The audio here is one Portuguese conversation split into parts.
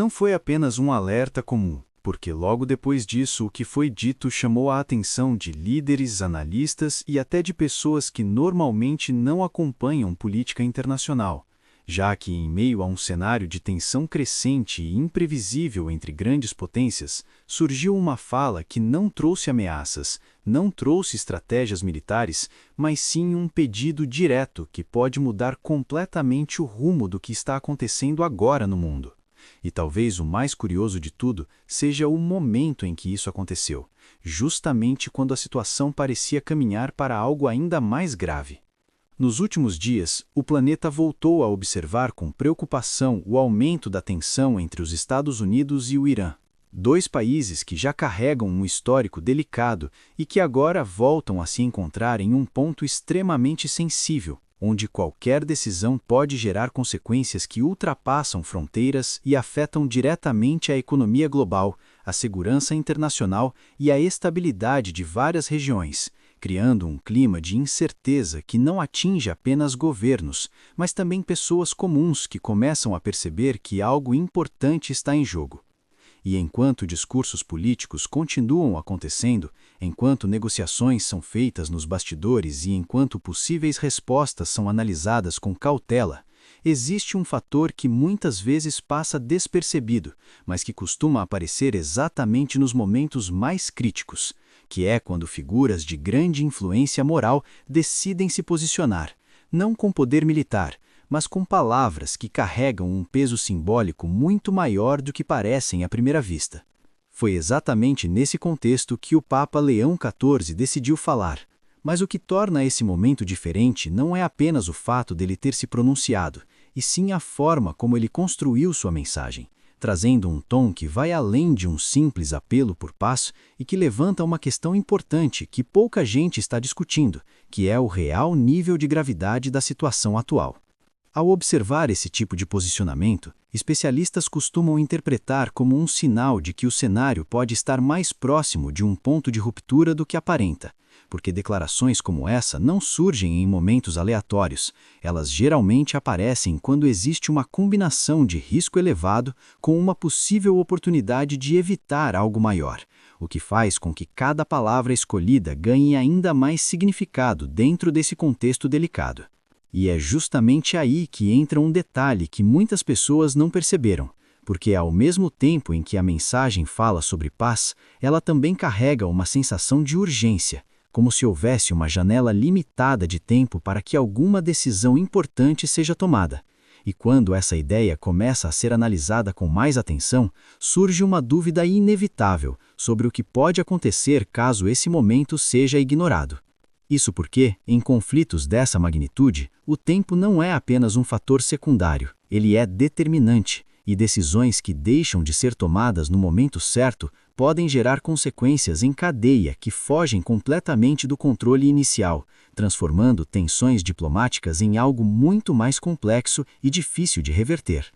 Não foi apenas um alerta comum, porque logo depois disso o que foi dito chamou a atenção de líderes, analistas e até de pessoas que normalmente não acompanham política internacional, já que, em meio a um cenário de tensão crescente e imprevisível entre grandes potências, surgiu uma fala que não trouxe ameaças, não trouxe estratégias militares, mas sim um pedido direto que pode mudar completamente o rumo do que está acontecendo agora no mundo. E talvez o mais curioso de tudo seja o momento em que isso aconteceu, justamente quando a situação parecia caminhar para algo ainda mais grave. Nos últimos dias, o planeta voltou a observar com preocupação o aumento da tensão entre os Estados Unidos e o Irã, dois países que já carregam um histórico delicado e que agora voltam a se encontrar em um ponto extremamente sensível, onde qualquer decisão pode gerar consequências que ultrapassam fronteiras e afetam diretamente a economia global, a segurança internacional e a estabilidade de várias regiões, criando um clima de incerteza que não atinge apenas governos, mas também pessoas comuns que começam a perceber que algo importante está em jogo. E enquanto discursos políticos continuam acontecendo, enquanto negociações são feitas nos bastidores e enquanto possíveis respostas são analisadas com cautela, existe um fator que muitas vezes passa despercebido, mas que costuma aparecer exatamente nos momentos mais críticos, que é quando figuras de grande influência moral decidem se posicionar, não com poder militar, mas com palavras que carregam um peso simbólico muito maior do que parecem à primeira vista. Foi exatamente nesse contexto que o Papa Leão XIV decidiu falar. Mas o que torna esse momento diferente não é apenas o fato dele ter se pronunciado, e sim a forma como ele construiu sua mensagem, trazendo um tom que vai além de um simples apelo por paz e que levanta uma questão importante que pouca gente está discutindo, que é o real nível de gravidade da situação atual. Ao observar esse tipo de posicionamento, especialistas costumam interpretar como um sinal de que o cenário pode estar mais próximo de um ponto de ruptura do que aparenta, porque declarações como essa não surgem em momentos aleatórios, elas geralmente aparecem quando existe uma combinação de risco elevado com uma possível oportunidade de evitar algo maior, o que faz com que cada palavra escolhida ganhe ainda mais significado dentro desse contexto delicado. E é justamente aí que entra um detalhe que muitas pessoas não perceberam, porque ao mesmo tempo em que a mensagem fala sobre paz, ela também carrega uma sensação de urgência, como se houvesse uma janela limitada de tempo para que alguma decisão importante seja tomada. E quando essa ideia começa a ser analisada com mais atenção, surge uma dúvida inevitável sobre o que pode acontecer caso esse momento seja ignorado. Isso porque, em conflitos dessa magnitude, o tempo não é apenas um fator secundário, ele é determinante, e decisões que deixam de ser tomadas no momento certo podem gerar consequências em cadeia que fogem completamente do controle inicial, transformando tensões diplomáticas em algo muito mais complexo e difícil de reverter.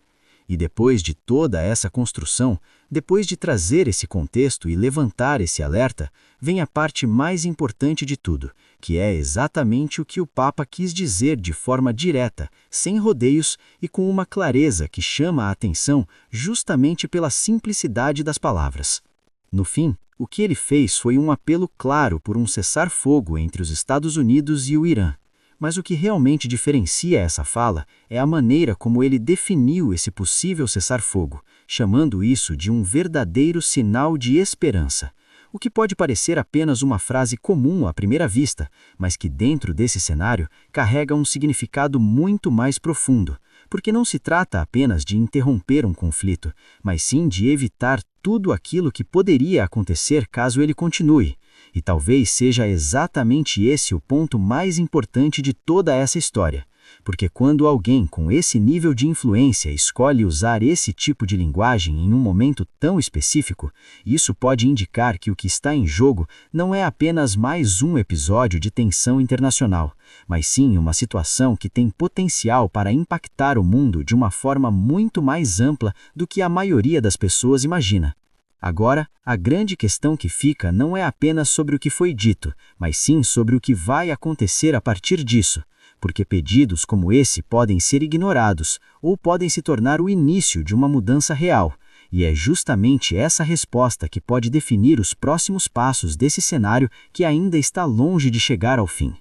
E depois de toda essa construção, depois de trazer esse contexto e levantar esse alerta, vem a parte mais importante de tudo, que é exatamente o que o Papa quis dizer de forma direta, sem rodeios e com uma clareza que chama a atenção justamente pela simplicidade das palavras. No fim, o que ele fez foi um apelo claro por um cessar-fogo entre os Estados Unidos e o Irã. Mas o que realmente diferencia essa fala é a maneira como ele definiu esse possível cessar-fogo, chamando isso de um verdadeiro sinal de esperança. O que pode parecer apenas uma frase comum à primeira vista, mas que dentro desse cenário carrega um significado muito mais profundo, porque não se trata apenas de interromper um conflito, mas sim de evitar tudo aquilo que poderia acontecer caso ele continue. E talvez seja exatamente esse o ponto mais importante de toda essa história, porque quando alguém com esse nível de influência escolhe usar esse tipo de linguagem em um momento tão específico, isso pode indicar que o que está em jogo não é apenas mais um episódio de tensão internacional, mas sim uma situação que tem potencial para impactar o mundo de uma forma muito mais ampla do que a maioria das pessoas imagina. Agora, a grande questão que fica não é apenas sobre o que foi dito, mas sim sobre o que vai acontecer a partir disso, porque pedidos como esse podem ser ignorados ou podem se tornar o início de uma mudança real, E é justamente essa resposta que pode definir os próximos passos desse cenário que ainda está longe de chegar ao fim.